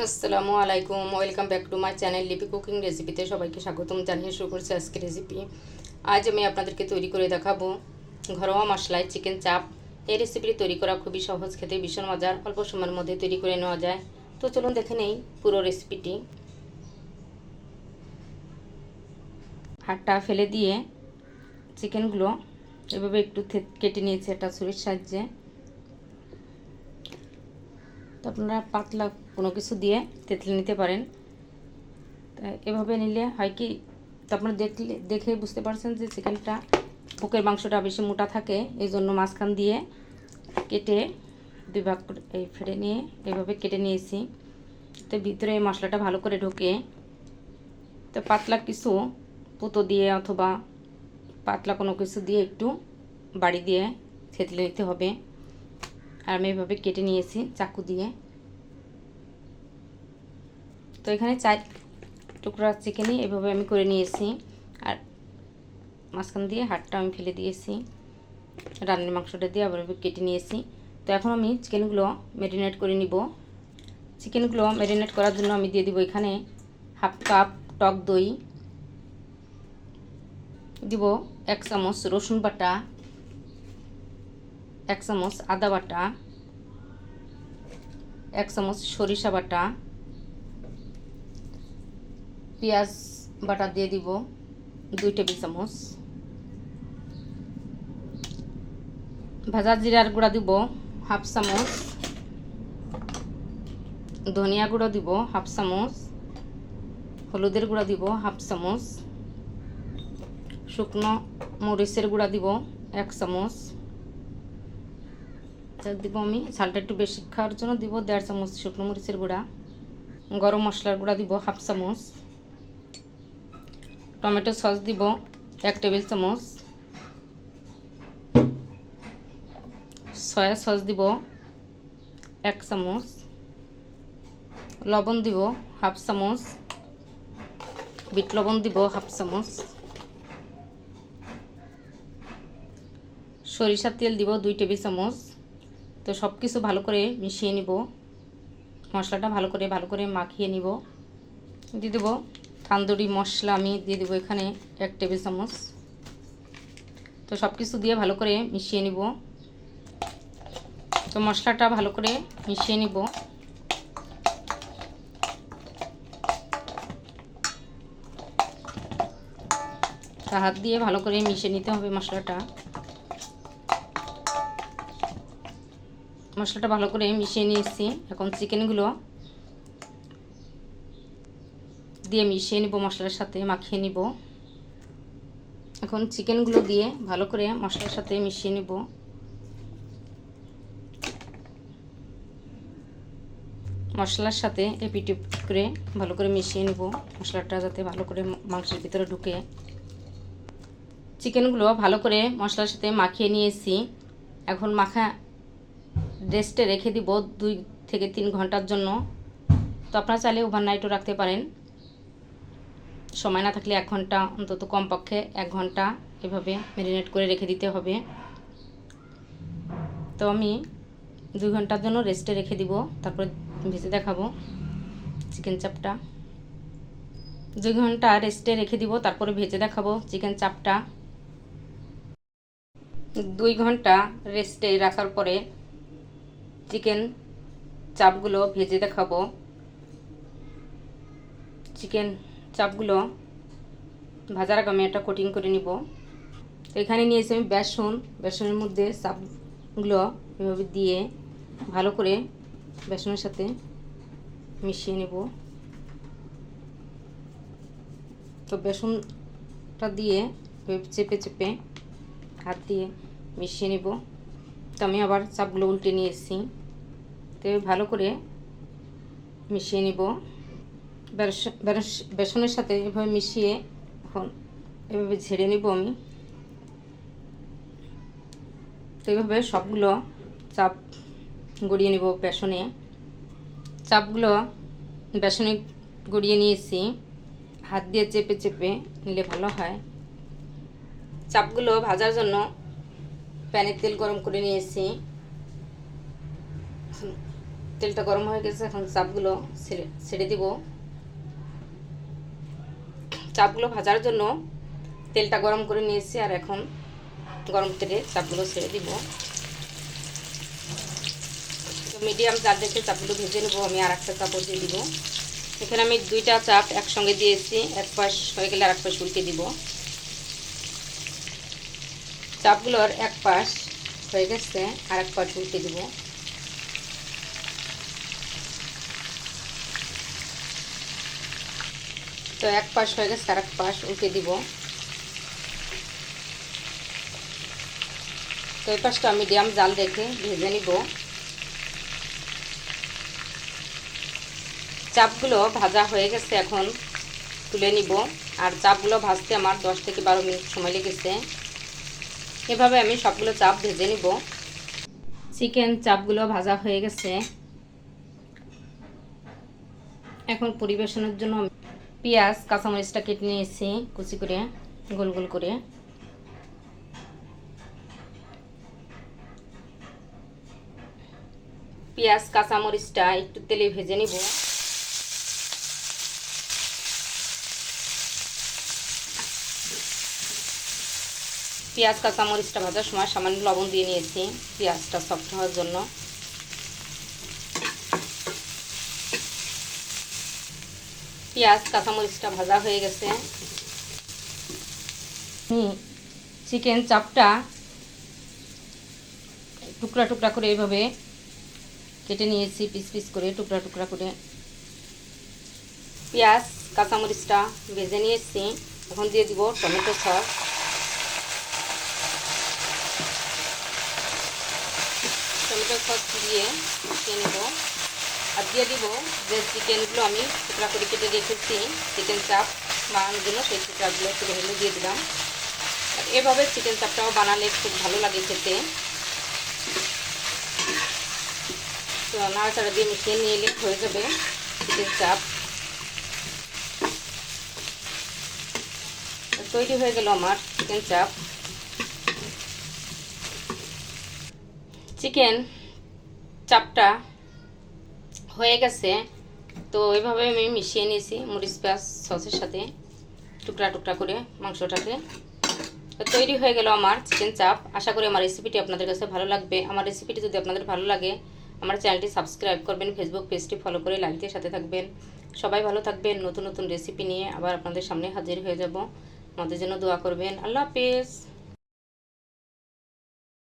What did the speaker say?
আসসালামু আলাইকুম, welcome back to my channel লিপি কুকিং রেসিপিতে সবাইকে স্বাগতম জানিয়ে শুরু করছি আজকে রেসিপি। আজ আমি আপনাদেরকে তৈরি করে দেখাবো ঘরোয়া মশলায় চিকেন চাপ। এই রেসিপিটি তৈরি করা খুবই সহজ, খেতে ভীষণ মজার, অল্প সময়ের মধ্যে তৈরি করে নেওয়া যায়। তো চলুন দেখে নেই পুরো রেসিপিটি। হাড়টা ফেলে দিয়ে চিকেনগুলো এভাবে একটু কেটে নিয়েছি একটা ছুরির সাহায্যে। তো আপনারা পাতলা কোনো কিছু দিয়ে তেঁতলে নিতে পারেন। এভাবে নিলে হয় কি, তো আপনারা দেখে বুঝতে পারছেন যে চিকেনটা বুকের মাংসটা বেশি মোটা থাকে, এই জন্য মাঝখান দিয়ে কেটে দুই ভাগ করে ফেড়ে নিয়ে এভাবে কেটে নিয়েছি। তো ভিতরে মশলাটা ভালো করে ঢোকে। তো পাতলা কিছু পুতো দিয়ে অথবা পাতলা কোনো কিছু দিয়ে একটু বাড়ি দিয়ে থেতলে নিতে হবে। আর আমি এভাবে কেটে নিয়েছি চাকু দিয়ে। তো এখানে 4 টুকরা চিকেনই এভাবে আমি করে নিয়েছি, আর মাঝখান দিয়ে হাড়টা আমি ফেলে দিয়েছি। রান্নার মাংসটা দিয়ে আবার কেটে নিয়েছি। তো এখন আমি চিকেনগুলো ম্যারিনেট করে নিব। চিকেনগুলো ম্যারিনেট করার জন্য আমি দিয়ে দিব এখানে হাফ কাপ টক দই, দিব 1 চামচ রসুন বাটা, 1 চামচ আদা বাটা, 1 চামচ সরিষা বাটা, পেঁয়াজ বাটা দিয়ে দিব 2 টেবিল চামচ, ভাজা জিরার গুঁড়া দিব হাফ চামচ, ধনিয়া গুঁড়ো দিব হাফ চামচ, হলুদের গুঁড়া দিব হাফ চামচ, শুকনো মরিচের গুঁড়া দিব 1 চামচ, দিব আমি ঝালটা একটু বেশি খাওয়ার জন্য দিব 1.5 চামচ শুকনো মরিচের গুঁড়া, গরম মশলার গুঁড়া দিব হাফ চামচ, টমেটো সস দিব 1 টেবিল চামচ, সয়া সস দিব 1 চামচ, লবণ দিব হাফ চামচ, বিট লবণ দিব হাফ চামচ, সরিষার তেল দিব 2 টেবিল চামচ। তো সব কিছু ভালো করে মিশিয়ে নিব, মশলাটা ভালো করে মাখিয়ে নিব। দিয়ে দেবো তান্দুরি মশলা, আমি দিয়ে দেবো এখানে 1 টেবিল চামচ। তো সব কিছু দিয়ে ভালো করে মিশিয়ে নিব। তো মশলাটা ভালো করে মিশিয়ে নিব। হাত দিয়ে ভালো করে মিশিয়ে নিতে হবে মশলাটা। মশলাটা ভালো করে মিশিয়ে নিয়েছি। এখন চিকেনগুলো দিয়ে মিশিয়ে নিব, মশলার সাথে মাখিয়ে নিব। এখন চিকেনগুলো দিয়ে ভালো করে মশলার সাথে মিশিয়ে নিব। মশলার সাথে এপিট করে ভালো করে মিশিয়ে নিব, মশলাটা যাতে ভালো করে মাংসের ভিতরে ঢুকে। চিকেনগুলো ভালো করে মশলার সাথে মাখিয়ে নিয়েছি। এখন মাখা রেস্টে রেখে দিব 2 থেকে 3 ঘন্টার জন্য। তো আপনারা চাইলে ওভারনাইটও রাখতে পারেন, সময় না থাকলে 1 ঘন্টা অন্তত, কমপক্ষে 1 ঘন্টা এভাবে ম্যারিনেট করে রেখে দিতে হবে। তো আমি 2 ঘন্টার জন্য রেস্টে রেখে দিব, তারপরে ভেজে দেখাবো চিকেন চাপটা। 2 ঘন্টা রেস্টে রেখে দিব, তারপরে ভেজে দেখাবো চিকেন চাপটা। 2 ঘন্টা রেস্টে রাখার পরে চিকেন চাপগুলো ভেজে দেখাবো। চিকেন চাপগুলো ভাজার আগে আমি একটা কোটিং করে নিব। তো এখানে নিয়েছি আমি বেসনের মধ্যে চাপগুলো এভাবে দিয়ে ভালো করে বেসনের সাথে মিশিয়ে নেব। তো বেসনটা দিয়ে চেপে চেপে হাত দিয়ে মিশিয়ে নেব। তো আমি আবার চাপগুলো উল্টে নিয়ে এসেছি। তো ভালো করে মিশিয়ে নিব বেসনের সাথে। এভাবে মিশিয়ে এখন এভাবে ঝেড়ে নিব আমি। তো এইভাবে সবগুলো চাপ গড়িয়ে নিব বেসনে। চাপগুলো বেসনে গড়িয়ে নিয়েছি, হাত দিয়ে চেপে চেপে নিলে ভালো হয়। চাপগুলো ভাজার জন্য প্যানে তেল গরম করে নিয়েছি। তেলটা গরম হয়ে গেছে, এখন চাপগুলো ছেড়ে দিব। চাপগুলো ভাজার জন্য তেলটা গরম করে নিয়েছি, আর এখন গরম তেলে চাপগুলো ছেড়ে দিব। মিডিয়াম চাপ রেখে চাপগুলো ভেজে নেবো। আমি আর একটা চাপও দিয়ে দিব। এখানে আমি 2টা চাপ একসঙ্গে দিয়েছি, এক পাশ হয়ে গেলে আর এক পাশ উল্টে দিব। চাপগুলোর এক পাশ হয়ে গেছে, আর এক পাশ উল্টে দিব। তো এক পাশ হয়ে গেছে, আর এক পাশ উল্টে দিব। তো এই পাশটা মিডিয়াম জাল রেখে ভেজে নিব। চাপগুলো ভাজা হয়ে গেছে, এখন তুলে নিব। আর চাপগুলো ভাজতে আমার 10 থেকে 12 মিনিট সময় লেগেছে। এভাবে আমি সবগুলো চাপ ভেজে নিব। চিকেন চাপগুলো ভাজা হয়ে গেছে। এখন পরিবেশনের জন্য পেঁয়াজ কাঁচামরিচটা কেটে নিয়েছি কুচি করে, গোল গোল করে। পেঁয়াজ কাঁচামরিচটা একটু তেলে ভেজে নিব। পেঁয়াজ কাঁচামরিচটা ভাজার সময় সামান্য লবণ দিয়ে নিয়েছি পেঁয়াজটা সফট হওয়ার জন্য। পেঁয়াজ কাঁচামরিচটা ভাজা হয়ে গেছে। চিকেন চাপটা টুকরা টুকরা করে এইভাবে কেটে নিয়েছি, পিস পিস করে টুকরা টুকরা করে। পেঁয়াজ কাঁচামরিচটা ভেজে নিয়েছি, এখন দিয়ে দিব টমেটো সস। টমেটো সস দিয়ে মিশিয়ে নেব। আর দিয়ে দিব যে চিকেনগুলো আমি টুকরা করে কেটে রেখেছি চিকেন চাপ বানানোর জন্য, সেই চাপগুলো চিকেনগুলো দিয়ে দিলাম। আর এভাবে চিকেন চাপটাও বানালে খুব ভালো লাগে খেতে। তো নাড়াচাড়া দিয়ে মিশিয়ে নিলে হয়ে যাবে চিকেন চাপ। তৈরি হয়ে গেল আমার চিকেন চাপ। চিকেন চাপটা হয়ে গেছে। তো এইভাবে আমি মিশিয়ে নিয়েছি মরিচ পেঁয়াজ সসের সাথে টুকরা টুকরা করে মাংসটাকে। তো তৈরি হয়ে গেল আমার চিকেন চাপ। আশা করি আমার রেসিপিটি আপনাদের কাছে ভালো লাগবে। আমার রেসিপিটি যদি আপনাদের ভালো লাগে আমার চ্যানেলটি সাবস্ক্রাইব করবেন, ফেসবুক পেজটি ফলো করে লাইক দিয়ে সাথে থাকবেন। সবাই ভালো থাকবেন। নতুন নতুন রেসিপি নিয়ে আবার আপনাদের সামনে হাজির হয়ে যাব। আমাদের জন্য দোয়া করবেন। আল্লাহ হাফেজ।